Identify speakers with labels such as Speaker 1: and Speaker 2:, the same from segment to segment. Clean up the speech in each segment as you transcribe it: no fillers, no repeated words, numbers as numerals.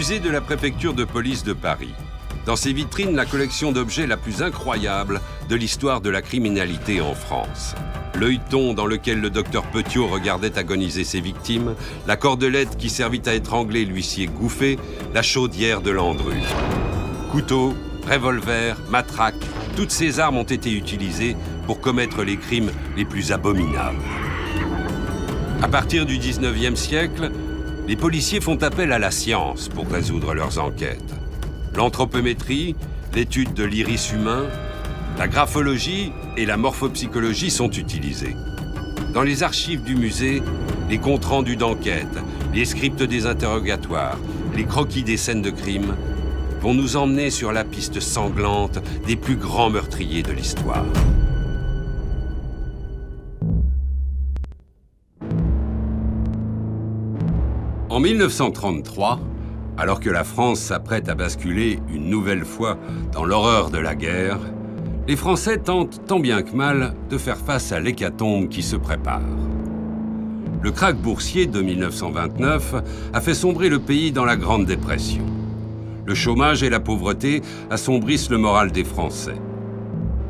Speaker 1: musée de la préfecture de police de Paris. Dans ses vitrines, la collection d'objets la plus incroyable de l'histoire de la criminalité en France. L'œilleton dans lequel le docteur Petiot regardait agoniser ses victimes, la cordelette qui servit à étrangler l'huissier Gouffé, la chaudière de Landru. Couteaux, revolvers, matraques, toutes ces armes ont été utilisées pour commettre les crimes les plus abominables. À partir du 19e siècle, les policiers font appel à la science pour résoudre leurs enquêtes. L'anthropométrie, l'étude de l'iris humain, la graphologie et la morphopsychologie sont utilisées. Dans les archives du musée, les comptes rendus d'enquête, les scripts des interrogatoires, les croquis des scènes de crime vont nous emmener sur la piste sanglante des plus grands meurtriers de l'histoire. En 1933, alors que la France s'apprête à basculer une nouvelle fois dans l'horreur de la guerre, les Français tentent tant bien que mal de faire face à l'hécatombe qui se prépare. Le krach boursier de 1929 a fait sombrer le pays dans la Grande Dépression. Le chômage et la pauvreté assombrissent le moral des Français.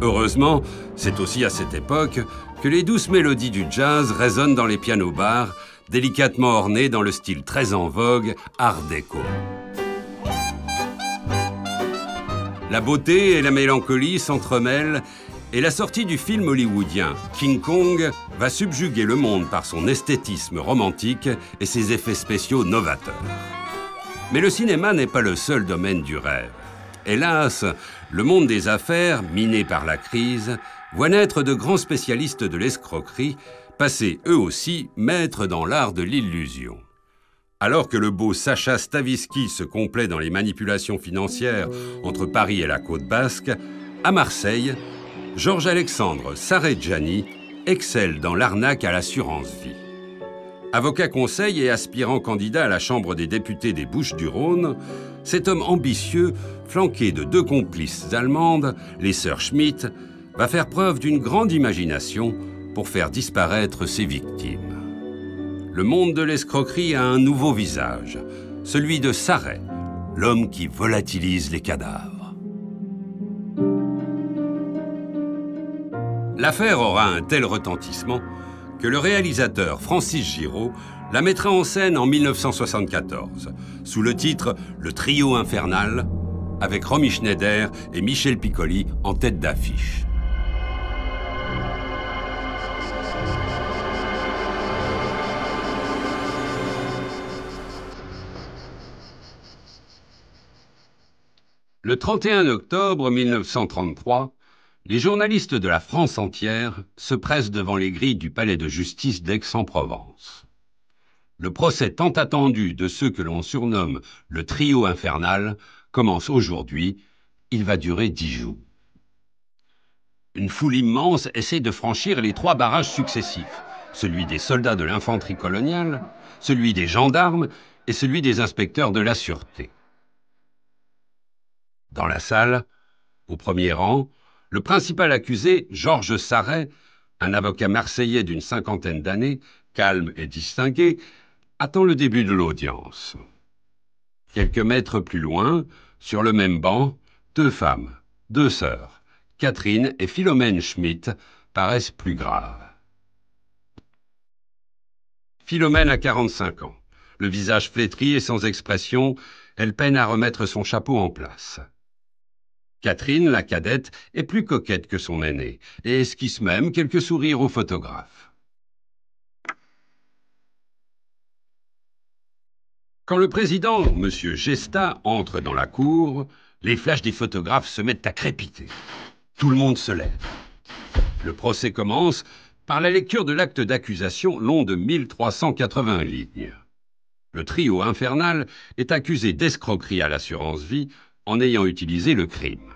Speaker 1: Heureusement, c'est aussi à cette époque que les douces mélodies du jazz résonnent dans les pianos-bars, délicatement ornés dans le style très en vogue Art déco. La beauté et la mélancolie s'entremêlent et la sortie du film hollywoodien King Kong va subjuguer le monde par son esthétisme romantique et ses effets spéciaux novateurs. Mais le cinéma n'est pas le seul domaine du rêve. Hélas, le monde des affaires, miné par la crise, voit naître de grands spécialistes de l'escroquerie, passés eux aussi maîtres dans l'art de l'illusion. Alors que le beau Sacha Stavisky se complaît dans les manipulations financières entre Paris et la côte basque, à Marseille, Georges-Alexandre Sarrejani excelle dans l'arnaque à l'assurance vie. Avocat conseil et aspirant candidat à la Chambre des députés des Bouches-du-Rhône, cet homme ambitieux, flanqué de deux complices allemandes, les sœurs Schmitt, va faire preuve d'une grande imagination pour faire disparaître ses victimes. Le monde de l'escroquerie a un nouveau visage, celui de Sarret, l'homme qui volatilise les cadavres. L'affaire aura un tel retentissement que le réalisateur Francis Giraud la mettra en scène en 1974, sous le titre « Le trio infernal », avec Romy Schneider et Michel Piccoli en tête d'affiche. Le 31 octobre 1933, les journalistes de la France entière se pressent devant les grilles du palais de justice d'Aix-en-Provence. Le procès tant attendu de ceux que l'on surnomme le trio infernal commence aujourd'hui. Il va durer 10 jours. Une foule immense essaie de franchir les 3 barrages successifs, celui des soldats de l'infanterie coloniale, celui des gendarmes et celui des inspecteurs de la sûreté. Dans la salle, au premier rang, le principal accusé, Georges Sarret, un avocat marseillais d'une 50aine d'années, calme et distingué, attend le début de l'audience. Quelques mètres plus loin, sur le même banc, 2 femmes, 2 sœurs, Catherine et Philomène Schmitt, paraissent plus graves. Philomène a 45 ans. Le visage flétri et sans expression, elle peine à remettre son chapeau en place. Catherine, la cadette, est plus coquette que son aînée et esquisse même quelques sourires au photographe. Quand le président, M. Gesta, entre dans la cour, les flashs des photographes se mettent à crépiter. Tout le monde se lève. Le procès commence par la lecture de l'acte d'accusation long de 1380 lignes. Le trio infernal est accusé d'escroquerie à l'assurance vie en ayant utilisé le crime.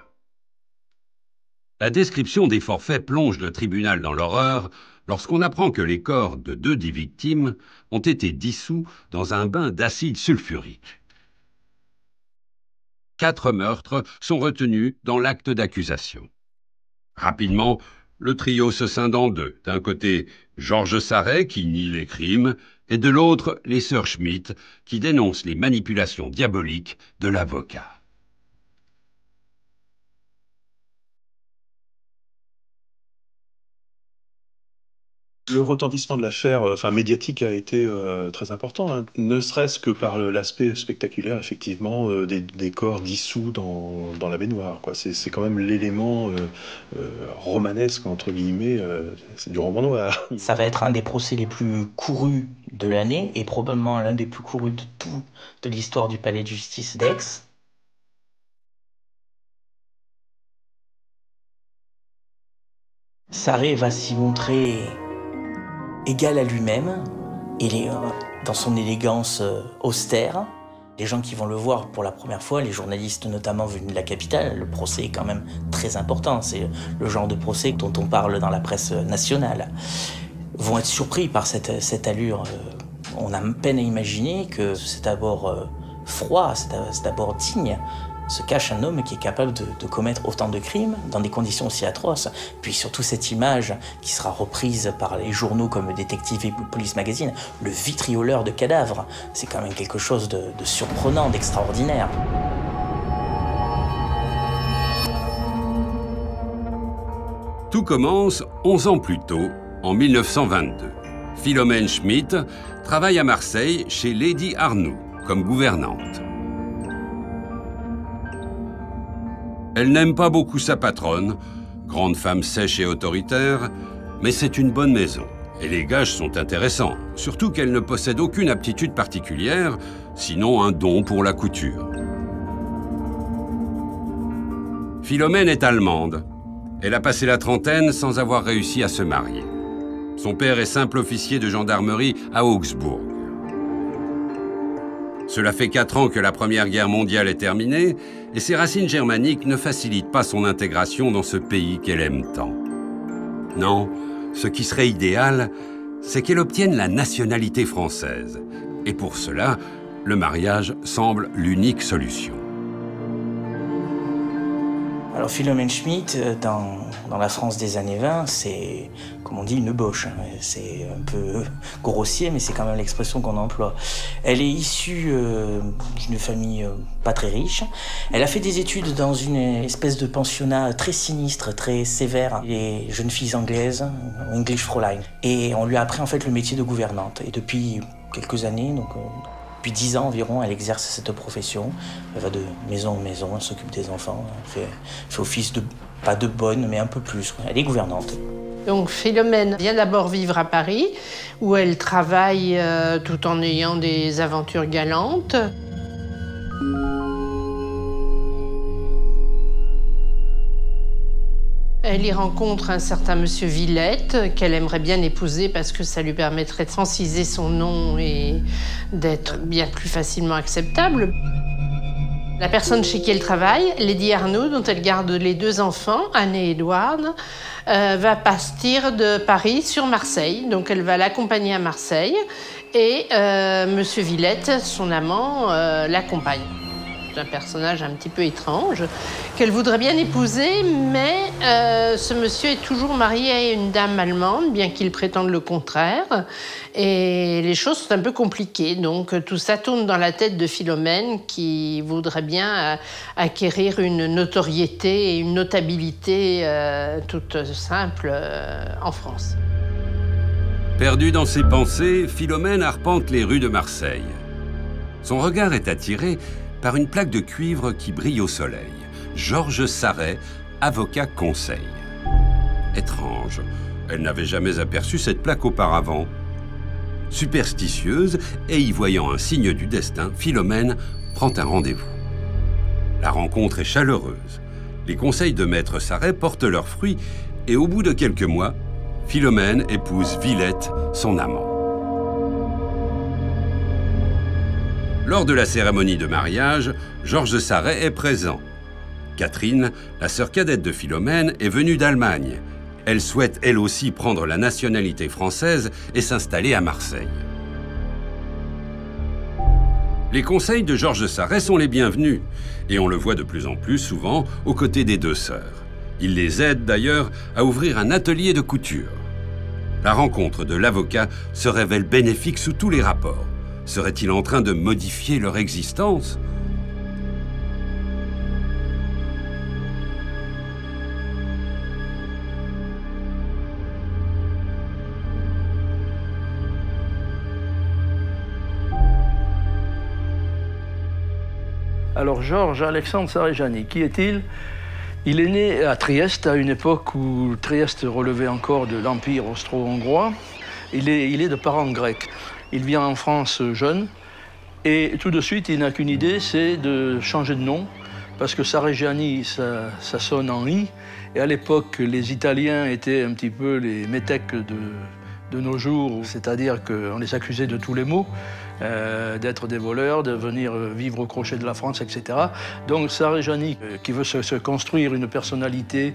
Speaker 1: La description des forfaits plonge le tribunal dans l'horreur lorsqu'on apprend que les corps de 2 des victimes ont été dissous dans un bain d'acide sulfurique. 4 meurtres sont retenus dans l'acte d'accusation. Rapidement, Le trio se scinde en deux. D'un côté, Georges Sarret, qui nie les crimes, et de l'autre, les sœurs Schmitt, qui dénoncent les manipulations diaboliques de l'avocat.
Speaker 2: Le retentissement de l'affaire, médiatique, a été très important, hein. Ne serait-ce que par l'aspect spectaculaire, effectivement, des corps dissous dans la baignoire, quoi. C'est quand même l'élément romanesque, entre guillemets, c'est du roman noir.
Speaker 3: Ça va être un des procès les plus courus de l'année et probablement l'un des plus courus de l'histoire du palais de justice d'Aix. Sarret va s'y montrer égal à lui-même, dans son élégance austère. Les gens qui vont le voir pour la première fois, les journalistes notamment venus de la capitale, le procès est quand même très important. C'est le genre de procès dont on parle dans la presse nationale. Vont être surpris par cette allure. On a peine à imaginer que c'est d'abord froid, c'est d'abord digne, se cache un homme qui est capable de commettre autant de crimes dans des conditions aussi atroces. Puis surtout cette image qui sera reprise par les journaux comme Détective et Police Magazine, le vitrioleur de cadavres. C'est quand même quelque chose de surprenant, d'extraordinaire.
Speaker 1: Tout commence 11 ans plus tôt, en 1922. Philomène Schmitt travaille à Marseille chez Lady Arnoux comme gouvernante. Elle n'aime pas beaucoup sa patronne, grande femme sèche et autoritaire, mais c'est une bonne maison. Et les gages sont intéressants, surtout qu'elle ne possède aucune aptitude particulière, sinon un don pour la couture. Philomène est allemande. Elle a passé la trentaine sans avoir réussi à se marier. Son père est simple officier de gendarmerie à Augsbourg. Cela fait 4 ans que la Première Guerre mondiale est terminée et ses racines germaniques ne facilitent pas son intégration dans ce pays qu'elle aime tant. Non, ce qui serait idéal, c'est qu'elle obtienne la nationalité française. Et pour cela, le mariage semble l'unique solution.
Speaker 3: Alors Philomène Schmitt, dans la France des années 20, c'est, comme on dit, une bauche. C'est un peu grossier, mais c'est quand même l'expression qu'on emploie. Elle est issue d'une famille pas très riche. Elle a fait des études dans une espèce de pensionnat très sinistre, très sévère, les jeunes filles anglaises, English Fräulein. Et on lui a appris en fait le métier de gouvernante. Et depuis quelques années, depuis 10 ans environ, elle exerce cette profession. Elle va de maison en maison, elle s'occupe des enfants, elle fait office de, pas de bonne, mais un peu plus. Elle est gouvernante.
Speaker 4: Donc Philomène vient d'abord vivre à Paris, où elle travaille tout en ayant des aventures galantes. Elle y rencontre un certain monsieur Villette, qu'elle aimerait bien épouser parce que ça lui permettrait de franciser son nom et d'être bien plus facilement acceptable. La personne chez qui elle travaille, Lady Arnoux, dont elle garde les 2 enfants, Anne et Édouard, va partir de Paris sur Marseille. Donc elle va l'accompagner à Marseille et monsieur Villette, son amant, l'accompagne. C'est un personnage un petit peu étrange, qu'elle voudrait bien épouser, mais ce monsieur est toujours marié à une dame allemande, bien qu'il prétende le contraire. Et les choses sont un peu compliquées, donc tout ça tourne dans la tête de Philomène, qui voudrait bien acquérir une notoriété et une notabilité toute simple en France.
Speaker 1: Perdue dans ses pensées, Philomène arpente les rues de Marseille. Son regard est attiré par une plaque de cuivre qui brille au soleil. Georges Sarret, avocat conseil. Étrange, elle n'avait jamais aperçu cette plaque auparavant. Superstitieuse et y voyant un signe du destin, Philomène prend un rendez-vous. La rencontre est chaleureuse. Les conseils de maître Sarret portent leurs fruits et au bout de quelques mois, Philomène épouse Villette, son amant. Lors de la cérémonie de mariage, Georges Sarret est présent. Catherine, la sœur cadette de Philomène, est venue d'Allemagne. Elle souhaite elle aussi prendre la nationalité française et s'installer à Marseille. Les conseils de Georges Sarret sont les bienvenus et on le voit de plus en plus souvent aux côtés des 2 sœurs. Il les aide d'ailleurs à ouvrir un atelier de couture. La rencontre de l'avocat se révèle bénéfique sous tous les rapports. Serait-il en train de modifier leur existence ?
Speaker 5: Alors Georges Alexandre Sarejani, qui est-il? Il est né à Trieste, à une époque où Trieste relevait encore de l'Empire austro-hongrois. Il est de parents grecs. Il vient en France jeune et tout de suite, il n'a qu'une idée, c'est de changer de nom parce que Sarejani, ça sonne en « i ». Et à l'époque, les Italiens étaient un petit peu les métèques de nos jours, c'est-à-dire qu'on les accusait de tous les maux, d'être des voleurs, de venir vivre au crochet de la France, etc. Donc Sarejani, qui veut se construire une personnalité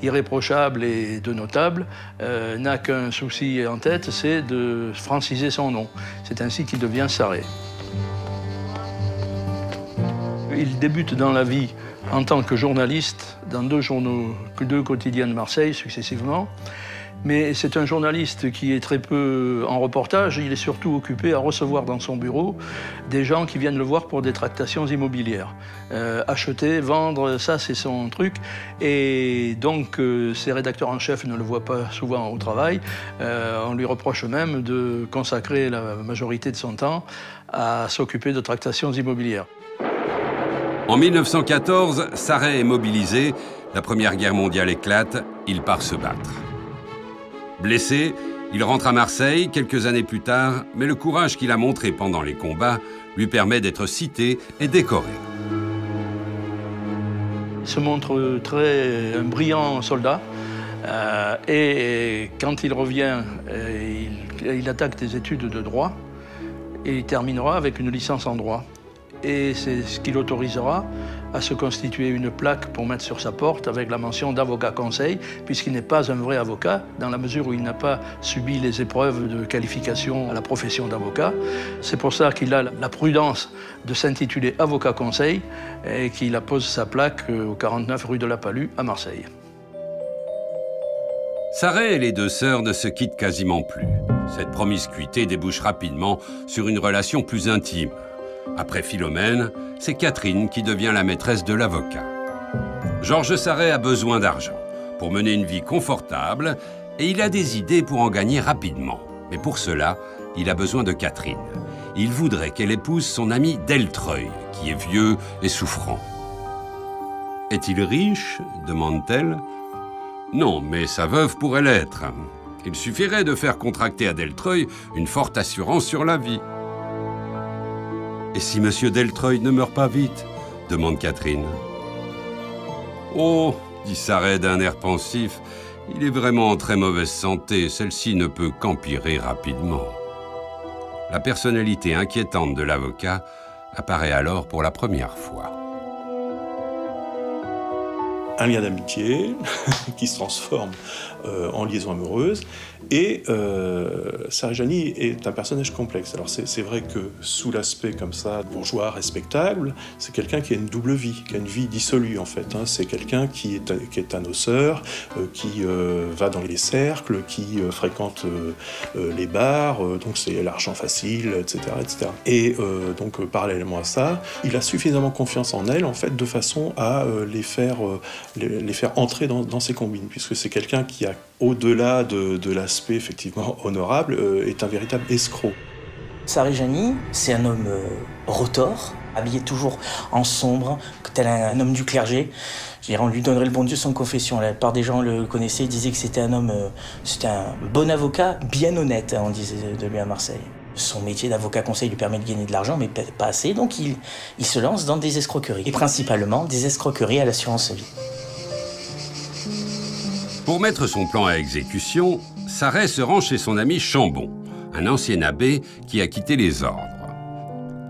Speaker 5: irréprochable et de notable, n'a qu'un souci en tête, c'est de franciser son nom. C'est ainsi qu'il devient Saré. Il débute dans la vie en tant que journaliste dans deux quotidiens de Marseille successivement. Mais c'est un journaliste qui est très peu en reportage. Il est surtout occupé à recevoir dans son bureau des gens qui viennent le voir pour des tractations immobilières. Acheter, vendre, ça c'est son truc. Et donc ses rédacteurs en chef ne le voient pas souvent au travail. On lui reproche même de consacrer la majorité de son temps à s'occuper de tractations immobilières.
Speaker 1: En 1914, Saré est mobilisé. La Première Guerre mondiale éclate. Il part se battre. Blessé, il rentre à Marseille quelques années plus tard, mais le courage qu'il a montré pendant les combats lui permet d'être cité et décoré.
Speaker 5: Il se montre un brillant soldat et quand il revient, il attaque des études de droit et il terminera avec une licence en droit. Et c'est ce qui l'autorisera à se constituer une plaque pour mettre sur sa porte avec la mention d'avocat conseil, puisqu'il n'est pas un vrai avocat, dans la mesure où il n'a pas subi les épreuves de qualification à la profession d'avocat. C'est pour ça qu'il a la prudence de s'intituler avocat conseil et qu'il appose sa plaque au 49 rue de la Palue à Marseille.
Speaker 1: Saré et les deux sœurs ne se quittent quasiment plus. Cette promiscuité débouche rapidement sur une relation plus intime. Après Philomène, c'est Catherine qui devient la maîtresse de l'avocat. Georges Saré a besoin d'argent pour mener une vie confortable et il a des idées pour en gagner rapidement. Mais pour cela, il a besoin de Catherine. Il voudrait qu'elle épouse son ami Deltreuil, qui est vieux et souffrant. « Est-il riche ?» demande-t-elle. « Non, mais sa veuve pourrait l'être. Il suffirait de faire contracter à Deltreuil une forte assurance sur la vie. » « Et si Monsieur Deltreuil ne meurt pas vite ?» demande Catherine. « Oh, dit Saré d'un air pensif, il est vraiment en très mauvaise santé, celle-ci ne peut qu'empirer rapidement. » La personnalité inquiétante de l'avocat apparaît alors pour la première fois.
Speaker 2: Un lien d'amitié qui se transforme en liaison amoureuse. Et Sarejani est un personnage complexe. Alors c'est vrai que sous l'aspect comme ça, bourgeois, respectable, c'est quelqu'un qui a une double vie, qui a une vie dissolue en fait. Hein. C'est quelqu'un qui est un noceur, qui va dans les cercles, qui fréquente les bars, donc c'est l'argent facile, etc. etc. Et donc parallèlement à ça, il a suffisamment confiance en elle en fait, de façon à les faire entrer dans ses combines, puisque c'est quelqu'un qui a, au-delà de l'aspect effectivement honorable, est un véritable escroc.
Speaker 3: Sarejani, c'est un homme retors, habillé toujours en sombre, tel un homme du clergé. Je dirais, on lui donnerait le bon Dieu sans confession. La plupart des gens le connaissaient, disaient que c'était un homme, c'était un bon avocat, bien honnête, on disait de lui à Marseille. Son métier d'avocat conseil lui permet de gagner de l'argent, mais pas assez, donc il se lance dans des escroqueries, et principalement des escroqueries à l'assurance vie.
Speaker 1: Pour mettre son plan à exécution, Saré se rend chez son ami Chambon, un ancien abbé qui a quitté les ordres.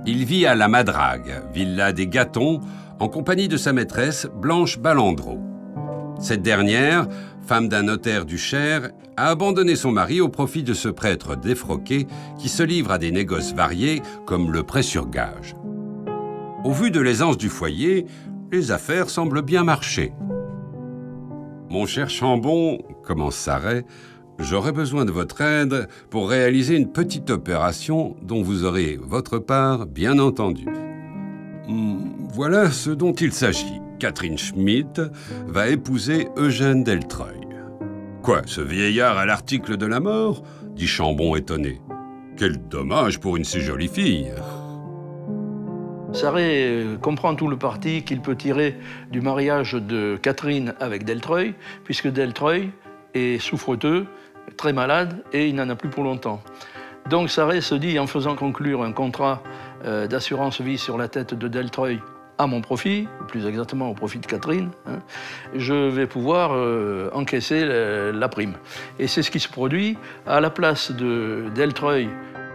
Speaker 1: Il vit à La Madrague, villa des Gatons, en compagnie de sa maîtresse Blanche Balandreau. Cette dernière, femme d'un notaire du Cher, a abandonné son mari au profit de ce prêtre défroqué qui se livre à des négoces variés comme le prêt sur gage. Au vu de l'aisance du foyer, les affaires semblent bien marcher. « Mon cher Chambon, commence Saret, j'aurais besoin de votre aide pour réaliser une petite opération dont vous aurez votre part, bien entendu. Voilà ce dont il s'agit. Catherine Schmidt va épouser Eugène Deltreuil. »« Quoi, ce vieillard à l'article de la mort ?» dit Chambon étonné. « Quel dommage pour une si jolie fille !»
Speaker 5: Saret comprend tout le parti qu'il peut tirer du mariage de Catherine avec Deltreuil, puisque Deltreuil est souffreteux, très malade, et il n'en a plus pour longtemps. Donc Saret se dit, en faisant conclure un contrat d'assurance vie sur la tête de Deltreuil à mon profit, plus exactement au profit de Catherine, je vais pouvoir encaisser la prime. Et c'est ce qui se produit. À la place de Deltreuil,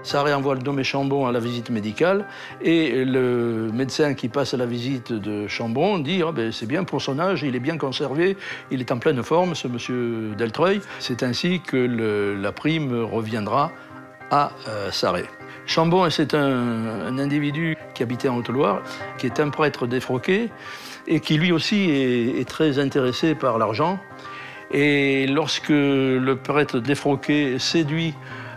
Speaker 5: Saret envoie le nommé Chambon à la visite médicale et le médecin qui passe à la visite de Chambon dit « ben, c'est bien pour son âge, il est bien conservé, il est en pleine forme, ce monsieur Deltreuil ». C'est ainsi que la prime reviendra à Saret. Chambon, c'est un individu qui habitait en Haute-Loire, qui est un prêtre défroqué et qui lui aussi est très intéressé par l'argent. Et lorsque le prêtre défroqué séduit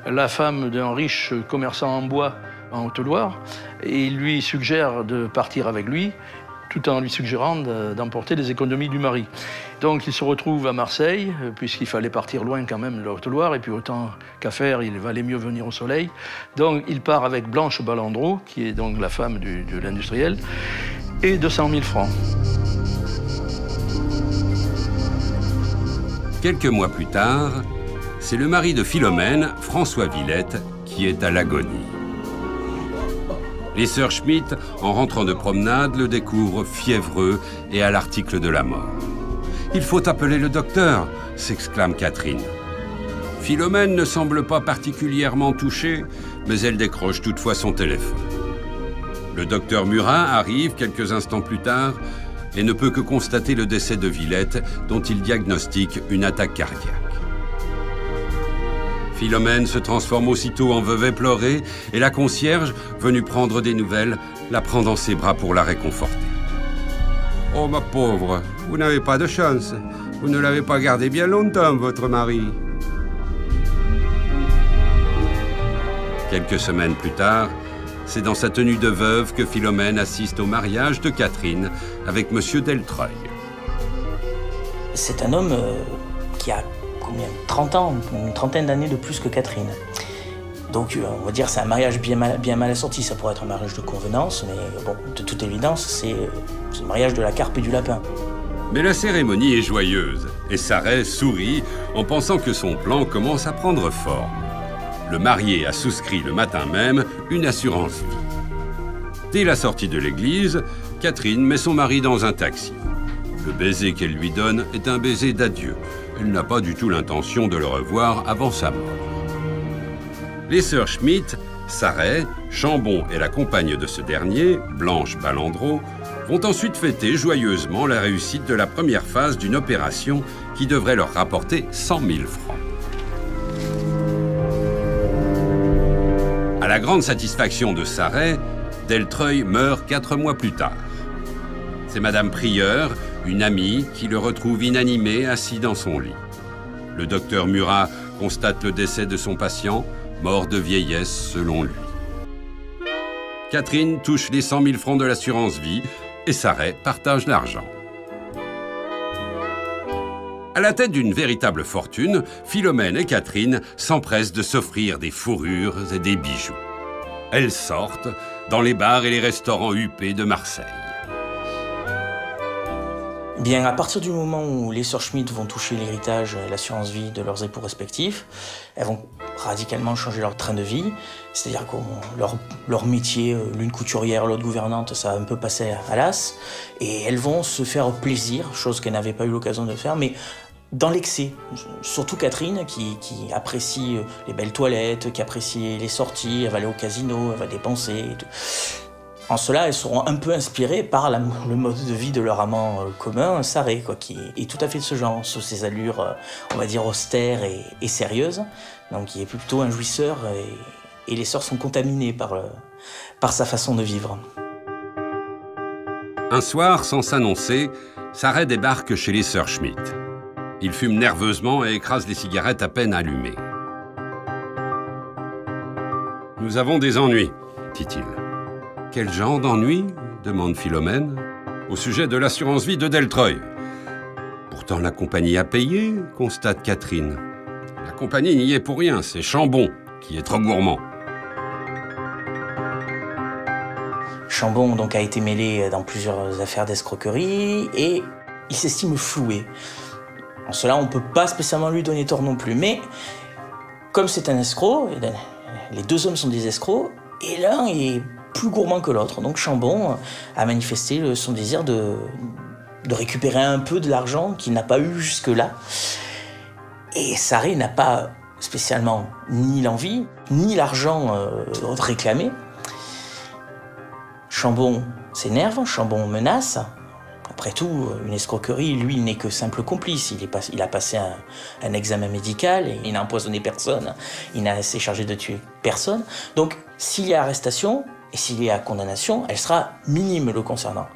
Speaker 5: la femme d'un riche commerçant en bois en Haute-Loire, et il lui suggère de partir avec lui, tout en lui suggérant d'emporter les économies du mari. Donc il se retrouve à Marseille, puisqu'il fallait partir loin quand même de la Haute-Loire, et puis autant qu'à faire, il valait mieux venir au soleil. Donc il part avec Blanche Ballandreau, qui est donc la femme de l'industriel, et 200 000 francs.
Speaker 1: Quelques mois plus tard, c'est le mari de Philomène, François Villette, qui est à l'agonie. Les sœurs Schmidt, en rentrant de promenade, le découvrent fiévreux et à l'article de la mort. « Il faut appeler le docteur !» s'exclame Catherine. Philomène ne semble pas particulièrement touchée, mais elle décroche toutefois son téléphone. Le docteur Murat arrive quelques instants plus tard et ne peut que constater le décès de Villette, dont il diagnostique une attaque cardiaque. Philomène se transforme aussitôt en veuve éplorée et la concierge, venue prendre des nouvelles, la prend dans ses bras pour la réconforter. « Oh ma pauvre, vous n'avez pas de chance. Vous ne l'avez pas gardé bien longtemps, votre mari. » Quelques semaines plus tard, c'est dans sa tenue de veuve que Philomène assiste au mariage de Catherine avec monsieur Deltreuil.
Speaker 3: C'est un homme qui a combien, 30 ans, une trentaine d'années de plus que Catherine. Donc on va dire c'est un mariage bien mal assorti. Ça pourrait être un mariage de convenance, mais bon, de toute évidence, c'est le mariage de la carpe et du lapin.
Speaker 1: Mais la cérémonie est joyeuse et Saret sourit en pensant que son plan commence à prendre forme. Le marié a souscrit le matin même une assurance vie. Dès la sortie de l'église, Catherine met son mari dans un taxi. Le baiser qu'elle lui donne est un baiser d'adieu. Elle n'a pas du tout l'intention de le revoir avant sa mort. Les sœurs Schmidt, Saret, Chambon et la compagne de ce dernier, Blanche Ballandreau, vont ensuite fêter joyeusement la réussite de la première phase d'une opération qui devrait leur rapporter 100 000 francs. À la grande satisfaction de Saret, Deltreuil meurt 4 mois plus tard. C'est Madame Prieur, une amie, qui le retrouve inanimé, assis dans son lit. Le docteur Murat constate le décès de son patient, mort de vieillesse selon lui. Catherine touche les 100 000 francs de l'assurance vie et Saret partage l'argent. À la tête d'une véritable fortune, Philomène et Catherine s'empressent de s'offrir des fourrures et des bijoux. Elles sortent dans les bars et les restaurants huppés de Marseille.
Speaker 3: Bien, à partir du moment où les sœurs Schmidt vont toucher l'héritage et l'assurance vie de leurs époux respectifs, elles vont radicalement changer leur train de vie. C'est-à-dire que leur métier, l'une couturière, l'autre gouvernante, ça va un peu passer à l'as. Et elles vont se faire plaisir, chose qu'elles n'avaient pas eu l'occasion de faire, mais dans l'excès. Surtout Catherine, qui apprécie les belles toilettes, qui apprécie les sorties, elle va aller au casino, elle va dépenser et tout. En cela, elles seront un peu inspirées par le mode de vie de leur amant commun, Saret, qui est tout à fait de ce genre, sous ses allures, on va dire, austères et sérieuses. Donc il est plutôt un jouisseur et les sœurs sont contaminées par sa façon de vivre.
Speaker 1: Un soir, sans s'annoncer, Saret débarque chez les sœurs Schmidt. Il fume nerveusement et écrase les cigarettes à peine allumées. « Nous avons des ennuis, dit-il. »« Quel genre d'ennuis ?» demande Philomène. « Au sujet de l'assurance vie de Deltreuil. »« Pourtant la compagnie a payé, constate Catherine. »« La compagnie n'y est pour rien, c'est Chambon qui est trop gourmand. »
Speaker 3: Chambon donc a été mêlé dans plusieurs affaires d'escroquerie et il s'estime floué. En cela, on ne peut pas spécialement lui donner tort non plus, mais comme c'est un escroc, les deux hommes sont des escrocs, et l'un est plus gourmand que l'autre. Donc Chambon a manifesté son désir de récupérer un peu de l'argent qu'il n'a pas eu jusque-là. Et Sarré n'a pas spécialement ni l'envie, ni l'argent réclamé. Chambon s'énerve, Chambon menace. Après tout, une escroquerie, lui, il n'est que simple complice. Il a passé un examen médical, et il n'a empoisonné personne, il n'a s'est chargé de tuer personne. Donc, s'il y a arrestation, et s'il y a condamnation, elle sera minime le concernant.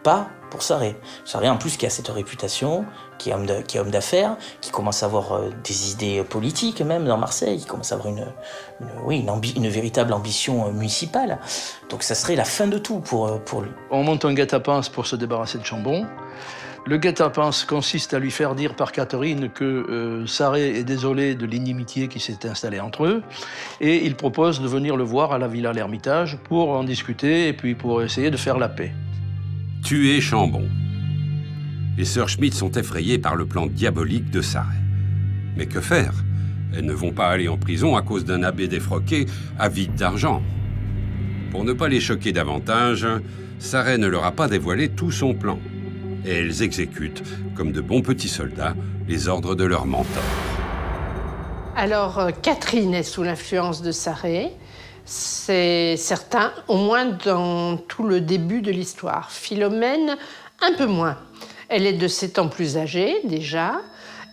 Speaker 3: Pas pour Sarré. Sarré, en plus, qui a cette réputation, qui est homme d'affaires, qui commence à avoir des idées politiques même dans Marseille, qui commence à avoir une véritable ambition municipale. Donc ça serait la fin de tout pour lui.
Speaker 5: On monte un guet-apens pour se débarrasser de Chambon. Le guet-apens consiste à lui faire dire par Catherine que Sarré est désolé de l'inimitié qui s'est installée entre eux, et il propose de venir le voir à la Villa l'Ermitage pour en discuter et puis pour essayer de faire la paix.
Speaker 1: Tuer Chambon. Les sœurs Schmitt sont effrayées par le plan diabolique de Sarré. Mais que faire? Elles ne vont pas aller en prison à cause d'un abbé défroqué avide d'argent. Pour ne pas les choquer davantage, Sarré ne leur a pas dévoilé tout son plan. Et elles exécutent, comme de bons petits soldats, les ordres de leur mentor.
Speaker 4: Alors, Catherine est sous l'influence de Sarré. C'est certain, au moins dans tout le début de l'histoire. Philomène, un peu moins. Elle est de 7 ans plus âgée, déjà,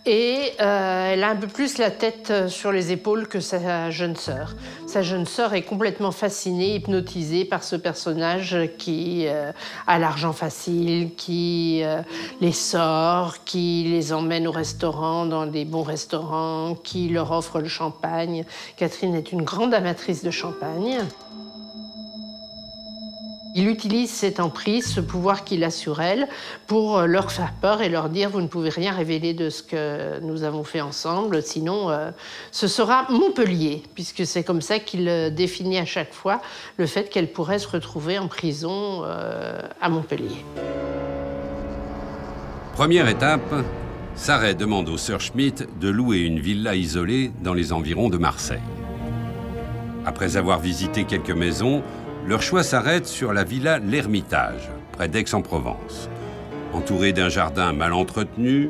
Speaker 4: et elle a un peu plus la tête sur les épaules que sa jeune sœur. Sa jeune sœur est complètement fascinée, hypnotisée par ce personnage qui a l'argent facile, qui les sort, qui les emmène au restaurant, dans des bons restaurants, qui leur offre le champagne. Catherine est une grande amatrice de champagne. Il utilise cette emprise, ce pouvoir qu'il a sur elle, pour leur faire peur et leur dire « vous ne pouvez rien révéler de ce que nous avons fait ensemble, sinon ce sera Montpellier », puisque c'est comme ça qu'il définit à chaque fois le fait qu'elle pourrait se retrouver en prison à Montpellier.
Speaker 1: Première étape, Sarré demande aux sœurs Schmitt de louer une villa isolée dans les environs de Marseille. Après avoir visité quelques maisons, leur choix s'arrête sur la villa l'Ermitage, près d'Aix-en-Provence. Entourée d'un jardin mal entretenu,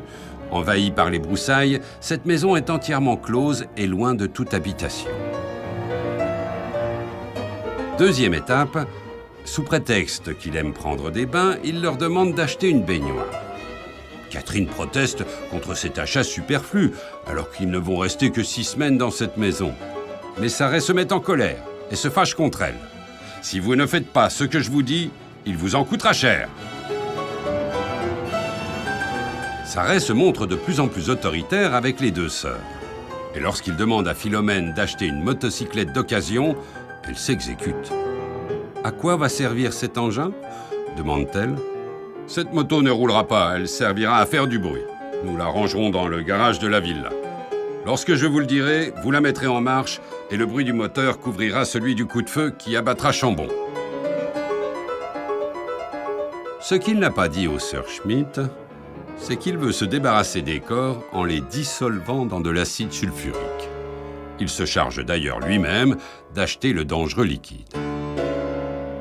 Speaker 1: envahie par les broussailles, cette maison est entièrement close et loin de toute habitation. Deuxième étape, sous prétexte qu'il aime prendre des bains, il leur demande d'acheter une baignoire. Catherine proteste contre cet achat superflu, alors qu'ils ne vont rester que 6 semaines dans cette maison. Mais Sarré se met en colère et se fâche contre elle. Si vous ne faites pas ce que je vous dis, il vous en coûtera cher. Sarré se montre de plus en plus autoritaire avec les deux sœurs. Et lorsqu'il demande à Philomène d'acheter une motocyclette d'occasion, elle s'exécute. « À quoi va servir cet engin ?» demande-t-elle. « Cette moto ne roulera pas, elle servira à faire du bruit. Nous la rangerons dans le garage de la villa. Lorsque je vous le dirai, vous la mettrez en marche et le bruit du moteur couvrira celui du coup de feu qui abattra Chambon. » Ce qu'il n'a pas dit aux sœurs Schmitt, c'est qu'il veut se débarrasser des corps en les dissolvant dans de l'acide sulfurique. Il se charge d'ailleurs lui-même d'acheter le dangereux liquide.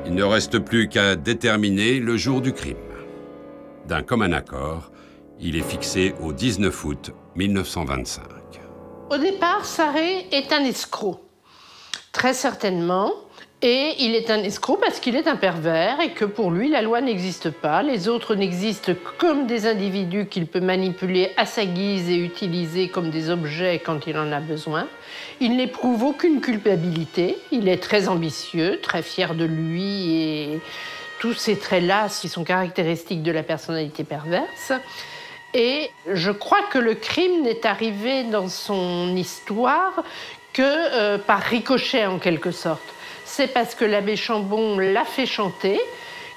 Speaker 1: Il ne reste plus qu'à déterminer le jour du crime. D'un commun accord, il est fixé au 19 août 1925.
Speaker 4: Au départ, Sarré est un escroc, très certainement. Et il est un escroc parce qu'il est un pervers et que pour lui, la loi n'existe pas. Les autres n'existent comme des individus qu'il peut manipuler à sa guise et utiliser comme des objets quand il en a besoin. Il n'éprouve aucune culpabilité. Il est très ambitieux, très fier de lui et tous ces traits-là qui sont caractéristiques de la personnalité perverse. Et je crois que le crime n'est arrivé dans son histoire que par ricochet, en quelque sorte. C'est parce que l'abbé Chambon l'a fait chanter,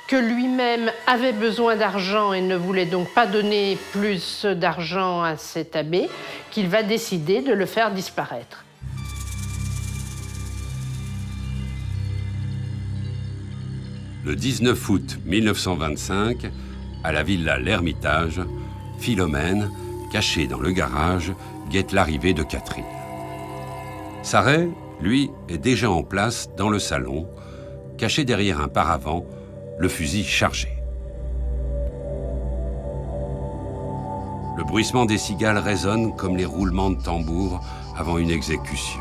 Speaker 4: que lui-même avait besoin d'argent et ne voulait donc pas donner plus d'argent à cet abbé, qu'il va décider de le faire disparaître.
Speaker 1: Le 19 août 1925, à la villa L'Ermitage, Philomène, cachée dans le garage, guette l'arrivée de Catherine. Sarret, lui, est déjà en place dans le salon, caché derrière un paravent, le fusil chargé. Le bruissement des cigales résonne comme les roulements de tambour avant une exécution.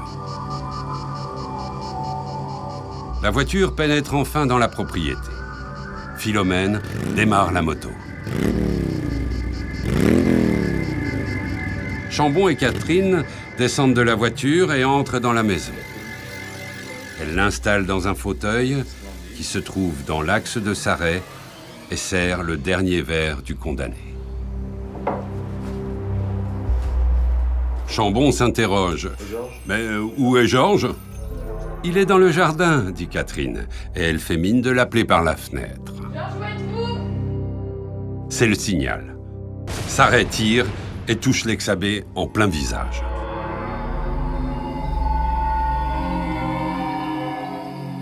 Speaker 1: La voiture pénètre enfin dans la propriété. Philomène démarre la moto. Chambon et Catherine descendent de la voiture et entrent dans la maison. Elle l'installe dans un fauteuil qui se trouve dans l'axe de Sarret et sert le dernier verre du condamné. Chambon s'interroge. « Mais où est Georges ?»« Il est dans le jardin, » dit Catherine, et elle fait mine de l'appeler par la fenêtre. « Georges, où êtes-vous » C'est le signal. Sarret tire et touche l'ex-abbé en plein visage.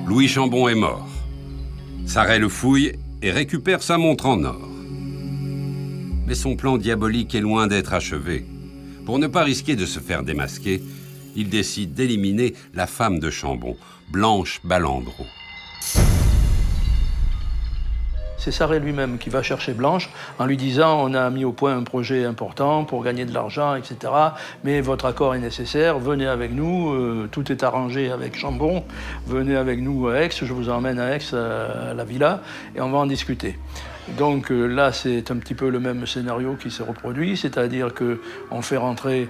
Speaker 1: Louis Chambon est mort. Sarret le fouille et récupère sa montre en or. Mais son plan diabolique est loin d'être achevé. Pour ne pas risquer de se faire démasquer, il décide d'éliminer la femme de Chambon, Blanche Ballandreau.
Speaker 5: C'est Sarret lui-même qui va chercher Blanche en lui disant « On a mis au point un projet important pour gagner de l'argent, etc. Mais votre accord est nécessaire, venez avec nous, tout est arrangé avec Chambon, venez avec nous à Aix, je vous emmène à Aix, à la villa, et on va en discuter. » Donc là, c'est un petit peu le même scénario qui se reproduit, c'est-à-dire qu'on fait rentrer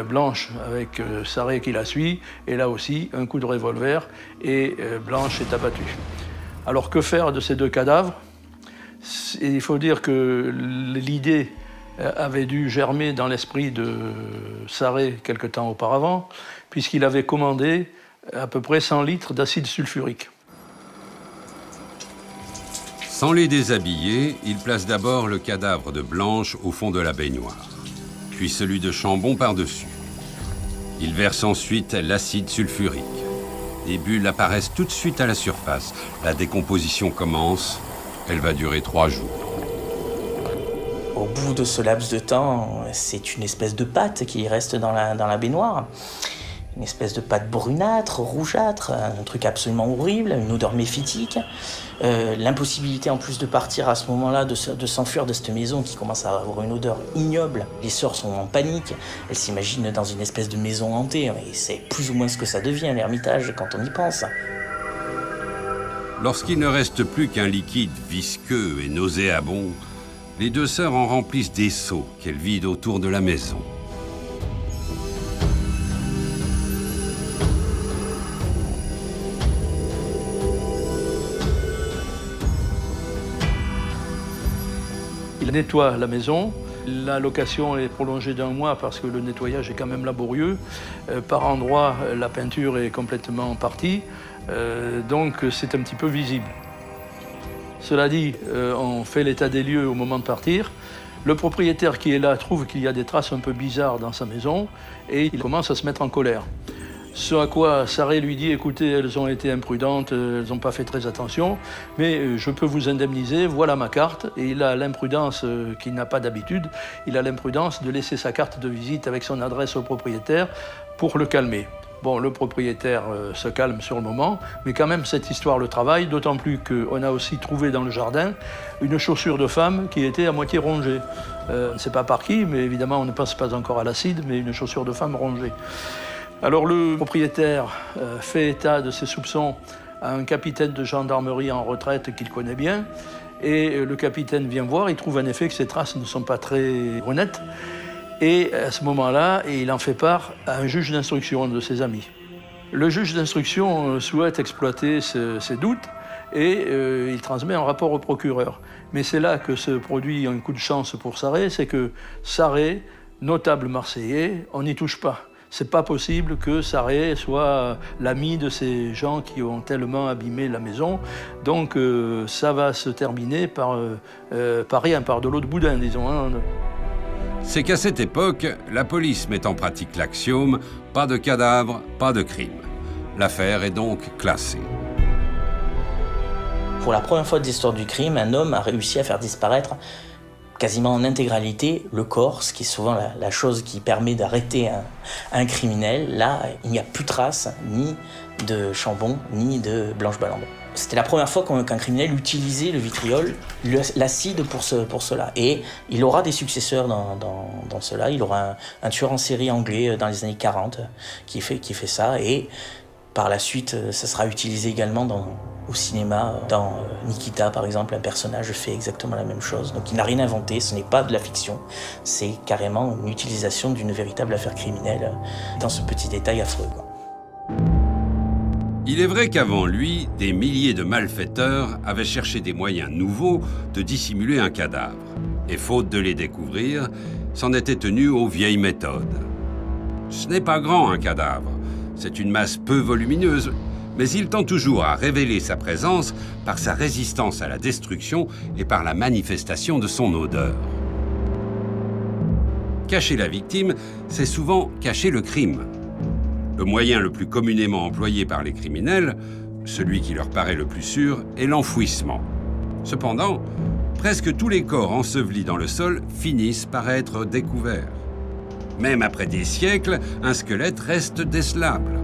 Speaker 5: Blanche avec Sarret qui la suit, et là aussi, un coup de revolver, et Blanche est abattue. Alors que faire de ces deux cadavres ? Il faut dire que l'idée avait dû germer dans l'esprit de Sarret quelque temps auparavant, puisqu'il avait commandé à peu près 100 litres d'acide sulfurique.
Speaker 1: Sans les déshabiller, il place d'abord le cadavre de Blanche au fond de la baignoire, puis celui de Chambon par-dessus. Il verse ensuite l'acide sulfurique. Les bulles apparaissent tout de suite à la surface. La décomposition commence. Elle va durer 3 jours.
Speaker 3: Au bout de ce laps de temps, c'est une espèce de pâte qui reste dans la baignoire. Une espèce de pâte brunâtre, rougeâtre, un truc absolument horrible, une odeur méphitique. L'impossibilité en plus de partir à ce moment-là, de s'enfuir de cette maison qui commence à avoir une odeur ignoble. Les sœurs sont en panique, elles s'imaginent dans une espèce de maison hantée. Et c'est plus ou moins ce que ça devient, l'Ermitage, quand on y pense.
Speaker 1: Lorsqu'il ne reste plus qu'un liquide visqueux et nauséabond, les deux sœurs en remplissent des seaux qu'elles vident autour de la maison.
Speaker 5: Il nettoie la maison. La location est prolongée d'1 mois parce que le nettoyage est quand même laborieux. Par endroits, la peinture est complètement partie. Donc c'est un petit peu visible. Cela dit, on fait l'état des lieux au moment de partir. Le propriétaire qui est là trouve qu'il y a des traces un peu bizarres dans sa maison et il commence à se mettre en colère. Ce à quoi Sarret lui dit « Écoutez, elles ont été imprudentes, elles n'ont pas fait très attention, mais je peux vous indemniser, voilà ma carte. » Et il a l'imprudence qu'il n'a pas d'habitude, il a l'imprudence de laisser sa carte de visite avec son adresse au propriétaire pour le calmer. Bon, le propriétaire se calme sur le moment, mais quand même cette histoire le travaille, d'autant plus qu'on a aussi trouvé dans le jardin une chaussure de femme qui était à moitié rongée. On ne sait pas par qui, mais évidemment on ne pense pas encore à l'acide, mais une chaussure de femme rongée. Alors le propriétaire fait état de ses soupçons à un capitaine de gendarmerie en retraite qu'il connaît bien, et le capitaine vient voir, il trouve en effet que ces traces ne sont pas très honnêtes, et à ce moment-là, il en fait part à un juge d'instruction de ses amis. Le juge d'instruction souhaite exploiter ses doutes et il transmet un rapport au procureur. Mais c'est là que se produit un coup de chance pour Sarré, c'est que Sarré, notable marseillais, on n'y touche pas. C'est pas possible que Sarré soit l'ami de ces gens qui ont tellement abîmé la maison. Donc ça va se terminer par rien, par de l'eau de boudin, disons. Hein.
Speaker 1: C'est qu'à cette époque, la police met en pratique l'axiome « pas de cadavre, pas de crime ». L'affaire est donc classée.
Speaker 3: Pour la première fois de l'histoire du crime, un homme a réussi à faire disparaître quasiment en intégralité le corps, ce qui est souvent la chose qui permet d'arrêter un criminel. Là, il n'y a plus de traces ni de Chambon, ni de Blanche Ballandon. C'était la première fois qu'un criminel utilisait le vitriol, l'acide pour cela. Et il aura des successeurs dans cela. Il aura un tueur en série anglais dans les années 40 qui fait ça. Et par la suite, ça sera utilisé également au cinéma. Dans Nikita, par exemple, un personnage fait exactement la même chose. Donc il n'a rien inventé, ce n'est pas de la fiction. C'est carrément une utilisation d'une véritable affaire criminelle dans ce petit détail affreux.
Speaker 1: Il est vrai qu'avant lui, des milliers de malfaiteurs avaient cherché des moyens nouveaux de dissimuler un cadavre. Et faute de les découvrir, s'en étaient tenus aux vieilles méthodes. Ce n'est pas grand, un cadavre. C'est une masse peu volumineuse, mais il tend toujours à révéler sa présence par sa résistance à la destruction et par la manifestation de son odeur. Cacher la victime, c'est souvent cacher le crime. Le moyen le plus communément employé par les criminels, celui qui leur paraît le plus sûr, est l'enfouissement. Cependant, presque tous les corps ensevelis dans le sol finissent par être découverts. Même après des siècles, un squelette reste décelable.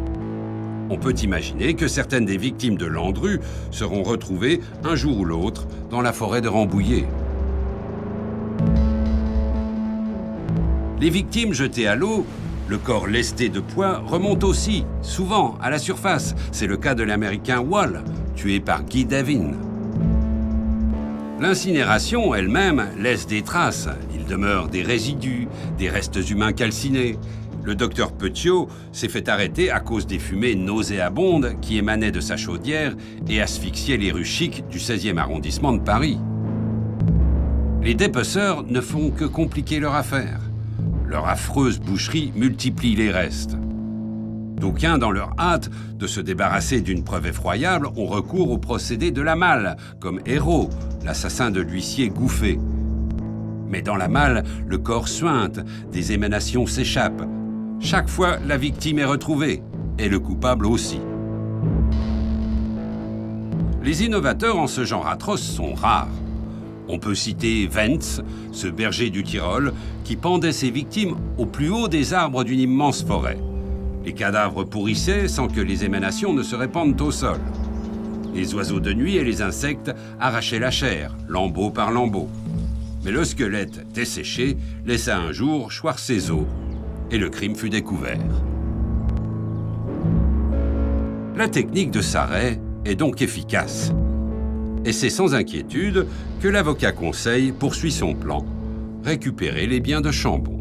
Speaker 1: On peut imaginer que certaines des victimes de Landru seront retrouvées un jour ou l'autre dans la forêt de Rambouillet. Les victimes jetées à l'eau, le corps lesté de poids, remontent aussi, souvent, à la surface. C'est le cas de l'Américain Wall, tué par Guy Davin. L'incinération elle-même laisse des traces. Il demeure des résidus, des restes humains calcinés. Le docteur Petiot s'est fait arrêter à cause des fumées nauséabondes qui émanaient de sa chaudière et asphyxiaient les rues chics du 16e arrondissement de Paris. Les dépeceurs ne font que compliquer leur affaire. Leur affreuse boucherie multiplie les restes. D'aucuns, dans leur hâte de se débarrasser d'une preuve effroyable, ont recours au procédé de la malle, comme Hérault, l'assassin de l'huissier Gouffé. Mais dans la malle, le corps suinte, des émanations s'échappent. Chaque fois, la victime est retrouvée, et le coupable aussi. Les innovateurs en ce genre atroce sont rares. On peut citer Wentz, ce berger du Tyrol, qui pendait ses victimes au plus haut des arbres d'une immense forêt. Les cadavres pourrissaient sans que les émanations ne se répandent au sol. Les oiseaux de nuit et les insectes arrachaient la chair, lambeau par lambeau. Mais le squelette, desséché, laissa un jour choir ses os, et le crime fut découvert. La technique de Sarré est donc efficace. Et c'est sans inquiétude que l'avocat Conseil poursuit son plan, récupérer les biens de Chambon.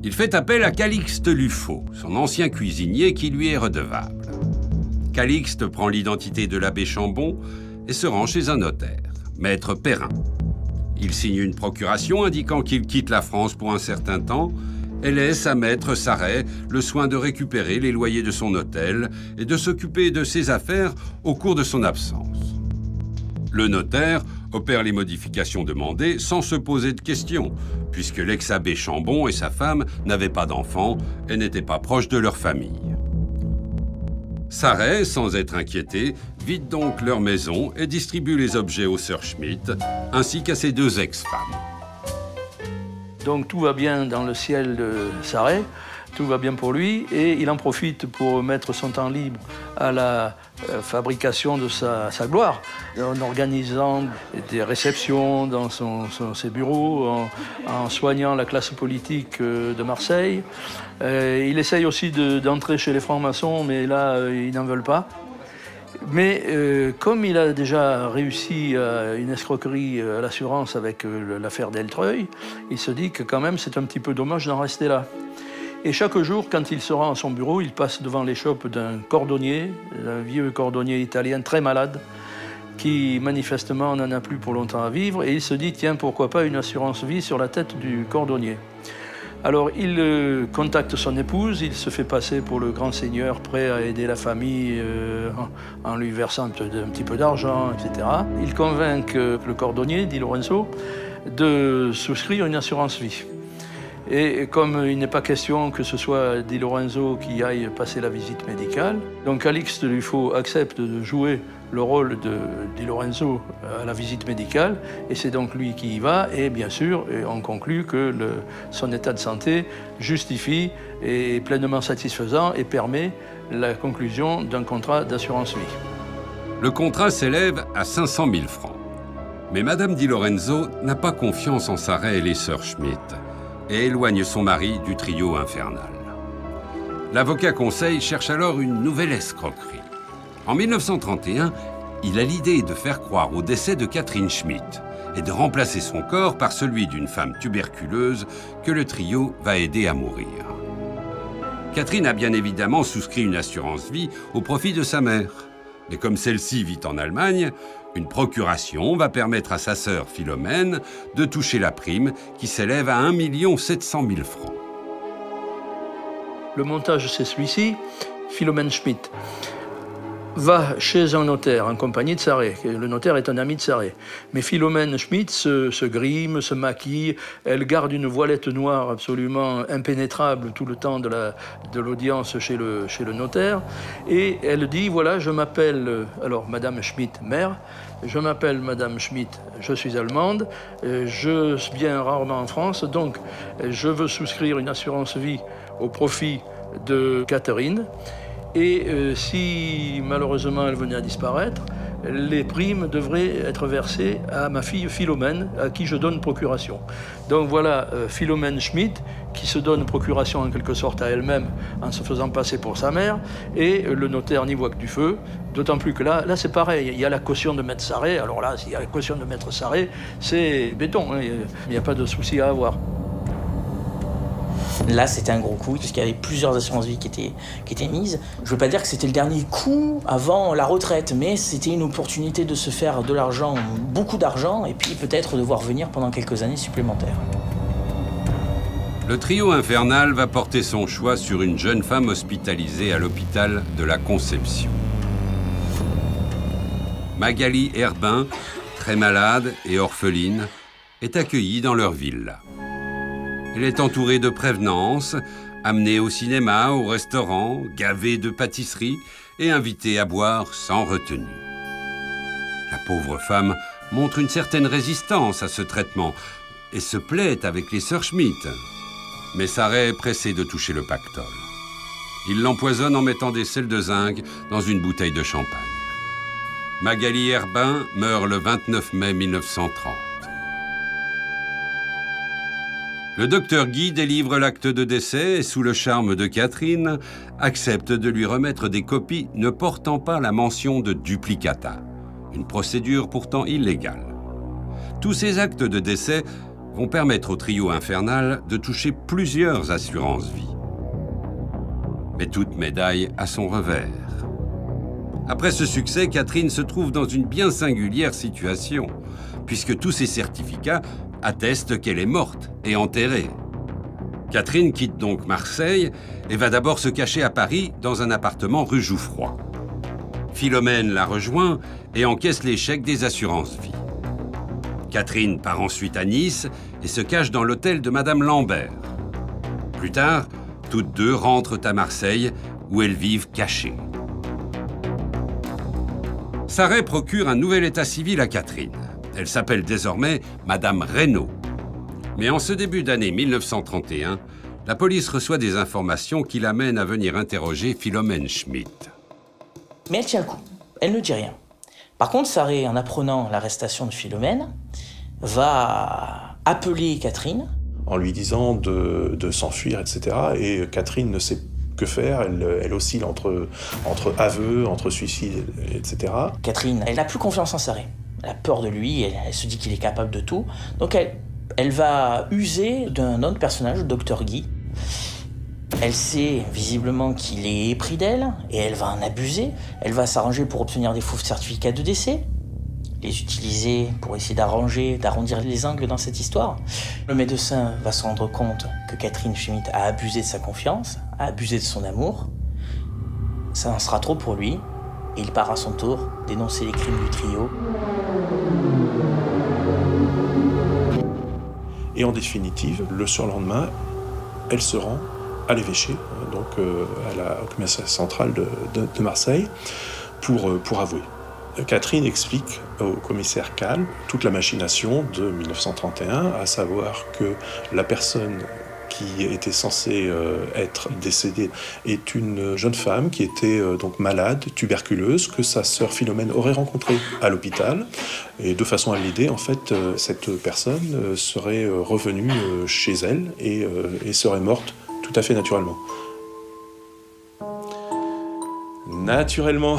Speaker 1: Il fait appel à Calixte Luffaut, son ancien cuisinier qui lui est redevable. Calixte prend l'identité de l'abbé Chambon et se rend chez un notaire, maître Perrin. Il signe une procuration indiquant qu'il quitte la France pour un certain temps et laisse à maître Sarré le soin de récupérer les loyers de son hôtel et de s'occuper de ses affaires au cours de son absence. Le notaire opère les modifications demandées sans se poser de questions, puisque l'ex-abbé Chambon et sa femme n'avaient pas d'enfants et n'étaient pas proches de leur famille. Sarré, sans être inquiété, vide donc leur maison et distribue les objets aux sœurs Schmitt, ainsi qu'à ses deux ex-femmes.
Speaker 5: Donc tout va bien dans le ciel de Sarré, tout va bien pour lui, et il en profite pour mettre son temps libre à la fabrication de sa gloire, en organisant des réceptions dans ses bureaux, en soignant la classe politique de Marseille. Il essaye aussi d'entrer chez les francs-maçons, mais là, ils n'en veulent pas. Mais comme il a déjà réussi une escroquerie à l'assurance avec l'affaire Deltreuil, il se dit que quand même c'est un petit peu dommage d'en rester là. Et chaque jour, quand il se rend à son bureau, il passe devant l'échoppe d'un cordonnier, un vieux cordonnier italien très malade, qui manifestement n'en a plus pour longtemps à vivre, et il se dit, tiens, pourquoi pas une assurance vie sur la tête du cordonnier. Alors il contacte son épouse, il se fait passer pour le grand seigneur prêt à aider la famille en lui versant un petit peu d'argent, etc. Il convainc le cordonnier, Di Lorenzo, de souscrire une assurance vie. Et comme il n'est pas question que ce soit Di Lorenzo qui aille passer la visite médicale, donc Alix de Lufau accepte de jouer le rôle de Di Lorenzo à la visite médicale, et c'est donc lui qui y va, et bien sûr, on conclut que son état de santé justifie et est pleinement satisfaisant et permet la conclusion d'un contrat d'assurance vie.
Speaker 1: Le contrat s'élève à 500 000 francs. Mais Madame Di Lorenzo n'a pas confiance en Sarret et les sœurs Schmitt, et éloigne son mari du trio infernal. L'avocat conseil cherche alors une nouvelle escroquerie. En 1931, il a l'idée de faire croire au décès de Catherine Schmitt et de remplacer son corps par celui d'une femme tuberculeuse que le trio va aider à mourir. Catherine a bien évidemment souscrit une assurance vie au profit de sa mère. Mais comme celle-ci vit en Allemagne, une procuration va permettre à sa sœur Philomène de toucher la prime qui s'élève à 1 700 000 francs.
Speaker 5: Le montage, c'est celui-ci. Philomène Schmitt va chez un notaire en compagnie de Sarret. Le notaire est un ami de Sarret. Mais Philomène Schmitt se grime, se maquille, elle garde une voilette noire absolument impénétrable tout le temps de l'audience chez le notaire. Et elle dit, voilà, je m'appelle, alors Madame Schmitt, mère, je m'appelle Madame Schmitt, je suis allemande, je viens rarement en France, donc je veux souscrire une assurance vie au profit de Catherine. Et si malheureusement elle venait à disparaître, les primes devraient être versées à ma fille Philomène, à qui je donne procuration. Donc voilà Philomène Schmitt, qui se donne procuration en quelque sorte à elle-même en se faisant passer pour sa mère, et le notaire n'y voit que du feu, d'autant plus que là c'est pareil, il y a la caution de Maître Sarret, alors là, s'il y a la caution de Maître Sarret, c'est béton, hein, il n'y a pas de souci à avoir.
Speaker 3: Là, c'était un gros coup, puisqu'il y avait plusieurs assurances vie qui étaient mises. Je ne veux pas dire que c'était le dernier coup avant la retraite, mais c'était une opportunité de se faire de l'argent, beaucoup d'argent, et puis peut-être de voir venir pendant quelques années supplémentaires.
Speaker 1: Le trio infernal va porter son choix sur une jeune femme hospitalisée à l'hôpital de la Conception. Magali Herbin, très malade et orpheline, est accueillie dans leur villa. Elle est entourée de prévenances, amenée au cinéma, au restaurant, gavée de pâtisseries et invitée à boire sans retenue. La pauvre femme montre une certaine résistance à ce traitement et se plaît avec les sœurs Schmitt. Mais Sarret est pressé de toucher le pactole. Il l'empoisonne en mettant des sels de zinc dans une bouteille de champagne. Magali Herbin meurt le 29 mai 1930. Le docteur Guy délivre l'acte de décès et, sous le charme de Catherine, accepte de lui remettre des copies ne portant pas la mention de duplicata, une procédure pourtant illégale. Tous ces actes de décès vont permettre au trio infernal de toucher plusieurs assurances-vie. Mais toute médaille a son revers. Après ce succès, Catherine se trouve dans une bien singulière situation, puisque tous ses certificats atteste qu'elle est morte et enterrée. Catherine quitte donc Marseille et va d'abord se cacher à Paris dans un appartement rue Jouffroy. Philomène la rejoint et encaisse les chèques des assurances-vie. Catherine part ensuite à Nice et se cache dans l'hôtel de Madame Lambert. Plus tard, toutes deux rentrent à Marseille où elles vivent cachées. Sarret procure un nouvel état civil à Catherine. Elle s'appelle désormais Madame Reynaud. Mais en ce début d'année 1931, la police reçoit des informations qui l'amènent à venir interroger Philomène Schmitt.
Speaker 3: Mais elle tient le coup. Elle ne dit rien. Par contre, Sarret, en apprenant l'arrestation de Philomène, va appeler Catherine.
Speaker 2: En lui disant de s'enfuir, etc. Et Catherine ne sait que faire. Elle oscille entre aveux, entre suicide, etc.
Speaker 3: Catherine, elle n'a plus confiance en Sarret. Elle a peur de lui, elle se dit qu'il est capable de tout. Donc elle va user d'un autre personnage, le docteur Guy. Elle sait visiblement qu'il est épris d'elle et elle va en abuser. Elle va s'arranger pour obtenir des faux certificats de décès, les utiliser pour essayer d'arrondir les angles dans cette histoire. Le médecin va se rendre compte que Catherine Schmitt a abusé de sa confiance, a abusé de son amour. Ça en sera trop pour lui et il part à son tour dénoncer les crimes du trio.
Speaker 2: Et en définitive, le surlendemain, elle se rend à l'évêché, donc à la commissariat centrale de Marseille, pour avouer. Catherine explique au commissaire Calme toute la machination de 1931, à savoir que la personne qui était censée être décédée est une jeune femme qui était donc malade, tuberculeuse, que sa sœur Philomène aurait rencontrée à l'hôpital. Et de façon à l'aider, en fait, cette personne serait revenue chez elle et serait morte tout à fait naturellement. Naturellement,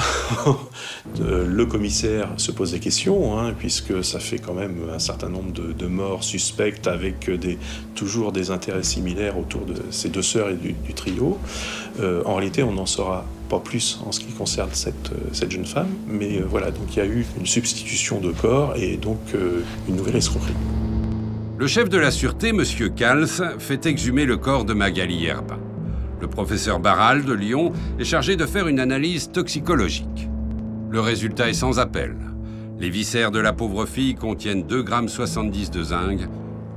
Speaker 2: le commissaire se pose des questions, puisque ça fait quand même un certain nombre de morts suspectes avec toujours des intérêts similaires autour de ces deux sœurs et du trio. En réalité, on n'en saura pas plus en ce qui concerne cette jeune femme, mais voilà, donc il y a eu une substitution de corps et donc une nouvelle escroquerie.
Speaker 1: Le chef de la sûreté, M. Cals, fait exhumer le corps de Magali Herbin. Le professeur Barral de Lyon est chargé de faire une analyse toxicologique. Le résultat est sans appel. Les viscères de la pauvre fille contiennent 2,70 g de zinc,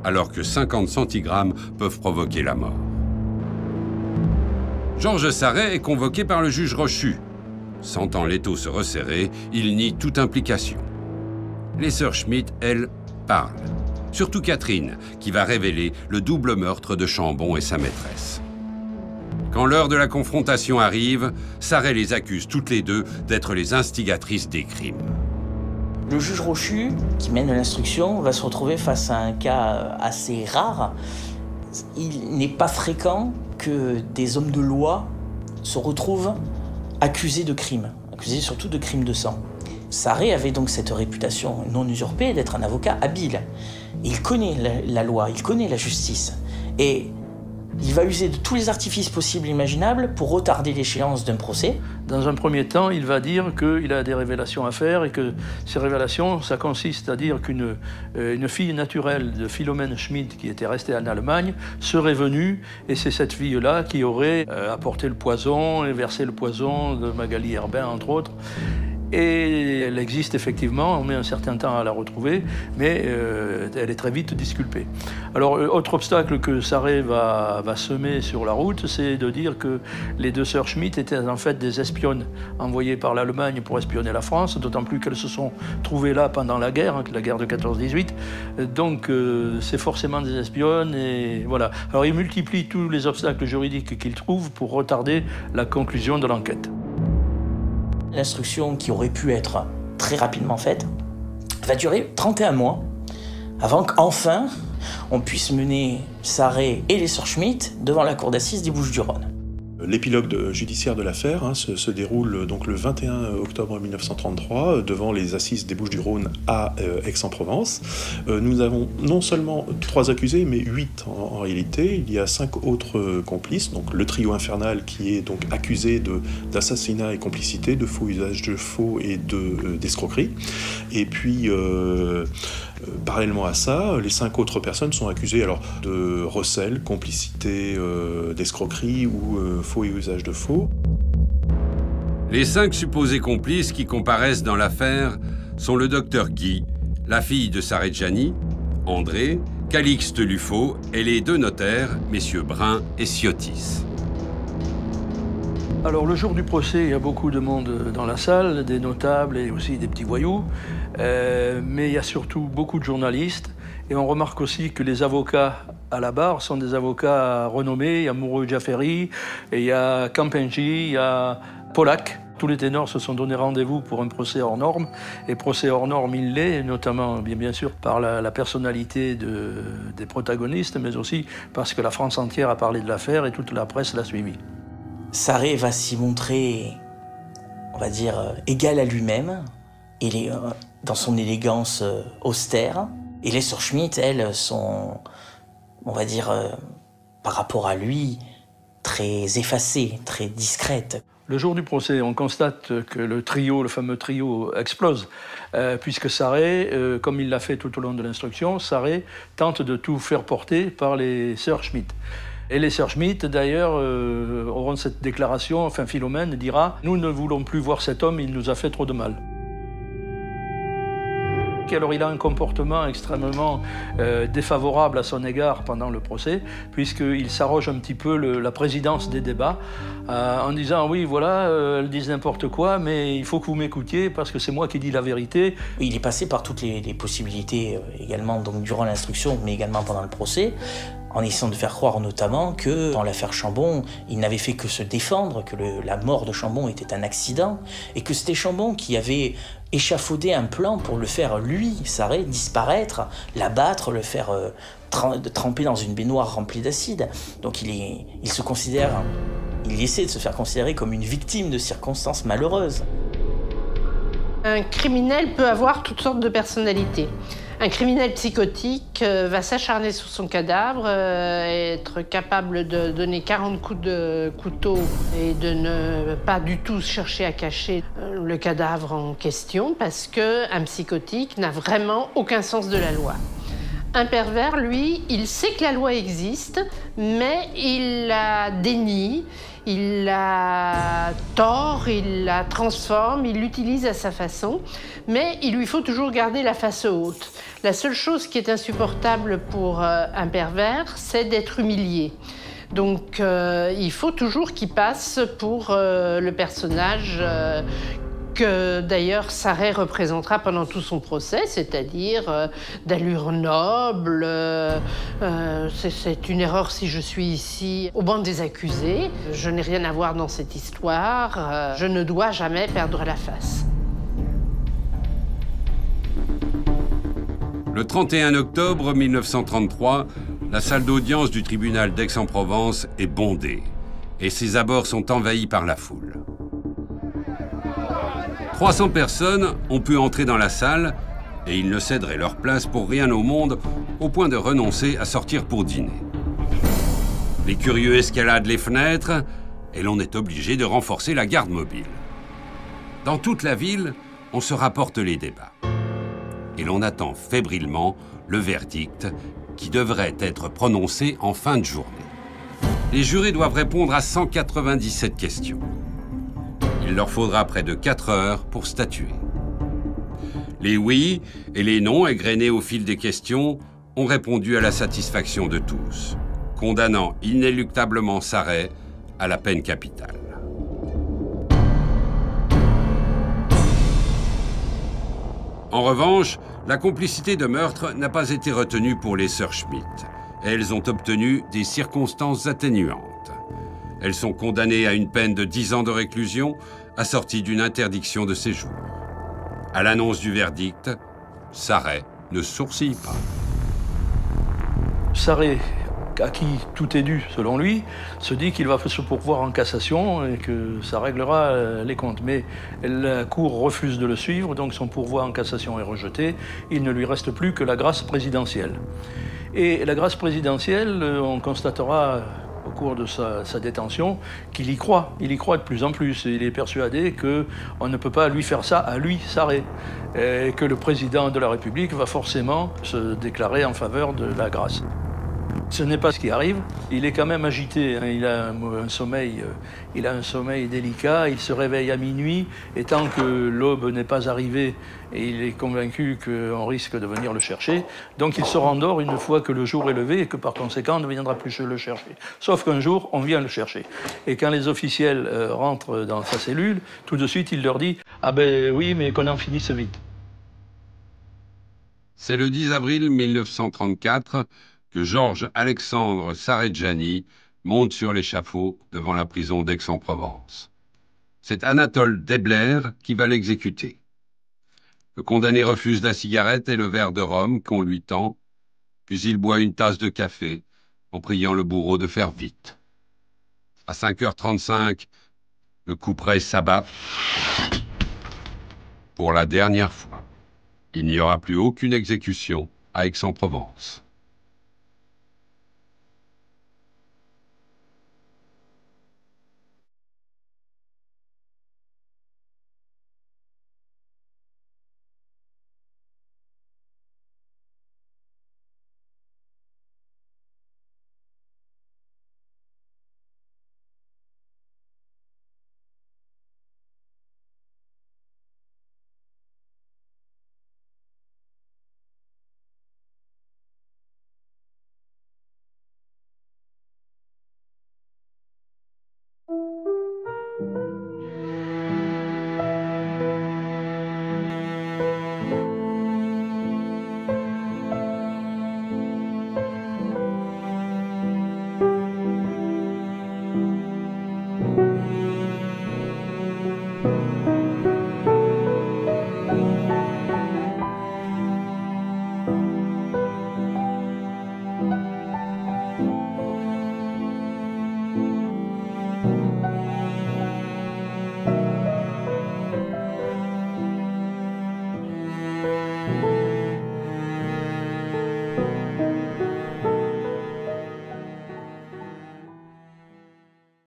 Speaker 1: alors que 50 centigrammes peuvent provoquer la mort. Georges Sarret est convoqué par le juge Rochu. Sentant l'étau se resserrer, il nie toute implication. Les sœurs Schmitt, elles, parlent. Surtout Catherine, qui va révéler le double meurtre de Chambon et sa maîtresse. Quand l'heure de la confrontation arrive, Sarret les accuse toutes les deux d'être les instigatrices des crimes.
Speaker 3: Le juge Rochu, qui mène l'instruction, va se retrouver face à un cas assez rare. Il n'est pas fréquent que des hommes de loi se retrouvent accusés de crimes, accusés surtout de crimes de sang. Sarret avait donc cette réputation non usurpée d'être un avocat habile. Il connaît la loi, il connaît la justice. Et il va user de tous les artifices possibles et imaginables pour retarder l'échéance d'un procès.
Speaker 5: Dans un premier temps, il va dire qu'il a des révélations à faire et que ces révélations, ça consiste à dire qu'une fille naturelle de Philomène Schmitt, qui était restée en Allemagne, serait venue, et c'est cette fille-là qui aurait apporté le poison et versé le poison de Magali Herbin, entre autres. Et elle existe effectivement, on met un certain temps à la retrouver, mais elle est très vite disculpée. Alors, autre obstacle que Sarret va semer sur la route, c'est de dire que les deux sœurs Schmitt étaient en fait des espionnes envoyées par l'Allemagne pour espionner la France, d'autant plus qu'elles se sont trouvées là pendant la guerre de 14-18. Donc, c'est forcément des espionnes, et voilà. Alors, il multiplie tous les obstacles juridiques qu'il trouve pour retarder la conclusion de l'enquête.
Speaker 3: L'instruction qui aurait pu être très rapidement faite va durer 31 mois avant qu'enfin on puisse mener Sarret et les sœurs Schmitt devant la cour d'assises des Bouches-du-Rhône.
Speaker 2: Judiciaire de l'affaire se déroule donc le 21 octobre 1933 devant les assises des Bouches-du-Rhône à Aix-en-Provence. Nous avons non seulement 3 accusés, mais 8 en réalité. Il y a 5 autres complices, donc le trio infernal qui est donc accusé d'assassinat et complicité, de faux usage de faux et d'escroquerie. Et puis, parallèlement à ça, les 5 autres personnes sont accusées alors de recel, complicité, d'escroquerie ou faux et usage de faux.
Speaker 1: Les 5 supposés complices qui comparaissent dans l'affaire sont le docteur Guy, la fille de Sarret-Gianni, André, Calixte Luffaut et les 2 notaires, messieurs Brun et Ciotis.
Speaker 5: Alors le jour du procès, il y a beaucoup de monde dans la salle, des notables et aussi des petits voyous, mais il y a surtout beaucoup de journalistes. Et on remarque aussi que les avocats à la barre sont des avocats renommés. Il y a Mourou Jafferi, et il y a Campengi, il y a Pollack. Tous les ténors se sont donné rendez-vous pour un procès hors norme. Et procès hors norme, il l'est, notamment bien sûr par la personnalité des protagonistes, mais aussi parce que la France entière a parlé de l'affaire et toute la presse l'a suivi.
Speaker 3: Sarret va s'y montrer, on va dire, égal à lui-même, et dans son élégance austère. Et les sœurs Schmitt, elles, sont, on va dire, par rapport à lui, très effacée, très discrète.
Speaker 5: Le jour du procès, on constate que le fameux trio, explose, puisque Sarré, comme il l'a fait tout au long de l'instruction, Sarré tente de tout faire porter par les sœurs Schmitt. Et les sœurs Schmitt, d'ailleurs, auront cette déclaration, enfin Philomène dira « Nous ne voulons plus voir cet homme, il nous a fait trop de mal ». Alors il a un comportement extrêmement défavorable à son égard pendant le procès, puisqu'il s'arroge un petit peu la présidence des débats, en disant « Oui, voilà, elles disent n'importe quoi, mais il faut que vous m'écoutiez parce que c'est moi qui dis la vérité ».
Speaker 3: Il est passé par toutes les possibilités également donc, durant l'instruction, mais également pendant le procès, en essayant de faire croire notamment que dans l'affaire Chambon, il n'avait fait que se défendre, que la mort de Chambon était un accident, et que c'était Chambon qui avait échafaudé un plan pour le faire, lui, Sarré, disparaître, l'abattre, le faire tremper dans une baignoire remplie d'acide. Donc il essaie de se faire considérer comme une victime de circonstances malheureuses.
Speaker 4: Un criminel peut avoir toutes sortes de personnalités. Un criminel psychotique va s'acharner sur son cadavre, être capable de donner 40 coups de couteau et de ne pas du tout chercher à cacher le cadavre en question parce qu'un psychotique n'a vraiment aucun sens de la loi. Un pervers, lui, il sait que la loi existe, mais il la dénie, il la tord, il la transforme, il l'utilise à sa façon, mais il lui faut toujours garder la face haute. La seule chose qui est insupportable pour un pervers, c'est d'être humilié. Donc il faut toujours qu'il passe pour le personnage que d'ailleurs Sarré représentera pendant tout son procès, c'est-à-dire d'allure noble. C'est une erreur si je suis ici au banc des accusés. Je n'ai rien à voir dans cette histoire. Je ne dois jamais perdre la face.
Speaker 1: Le 31 octobre 1933, la salle d'audience du tribunal d'Aix-en-Provence est bondée et ses abords sont envahis par la foule. 300 personnes ont pu entrer dans la salle et ils ne céderaient leur place pour rien au monde, au point de renoncer à sortir pour dîner. Les curieux escaladent les fenêtres et l'on est obligé de renforcer la garde mobile. Dans toute la ville, on se rapporte les débats. Et l'on attend fébrilement le verdict qui devrait être prononcé en fin de journée. Les jurés doivent répondre à 197 questions. Il leur faudra près de 4 heures pour statuer. Les oui et les non égrenés au fil des questions ont répondu à la satisfaction de tous, condamnant inéluctablement Sarré à la peine capitale. En revanche, la complicité de meurtre n'a pas été retenue pour les sœurs Schmitt. Elles ont obtenu des circonstances atténuantes. Elles sont condamnées à une peine de 10 ans de réclusion, assortie d'une interdiction de séjour. À l'annonce du verdict, Sarré ne sourcille pas.
Speaker 5: Sarré, à qui tout est dû selon lui, se dit qu'il va se pourvoir en cassation et que ça réglera les comptes. Mais la Cour refuse de le suivre, donc son pourvoi en cassation est rejeté. Il ne lui reste plus que la grâce présidentielle. Et la grâce présidentielle, on constatera au cours de sa détention qu'il y croit. Il y croit de plus en plus. Il est persuadé qu'on ne peut pas lui faire ça à lui, Sarré, et que le président de la République va forcément se déclarer en faveur de la grâce. Ce n'est pas ce qui arrive. Il est quand même agité. Il a un sommeil délicat. Il se réveille à minuit. Et tant que l'aube n'est pas arrivée, et il est convaincu qu'on risque de venir le chercher, donc il se rendort une fois que le jour est levé et que par conséquent on ne viendra plus le chercher. Sauf qu'un jour, on vient le chercher. Et quand les officiels rentrent dans sa cellule, tout de suite, il leur dit « Ah ben oui, mais qu'on en finisse vite ».
Speaker 1: C'est le 10 avril 1934 que Georges-Alexandre Sarré-Jany monte sur l'échafaud devant la prison d'Aix-en-Provence. C'est Anatole Debler qui va l'exécuter. Le condamné refuse la cigarette et le verre de rhum qu'on lui tend, puis il boit une tasse de café en priant le bourreau de faire vite. À 5h35, le couperet s'abat. Pour la dernière fois, il n'y aura plus aucune exécution à Aix-en-Provence.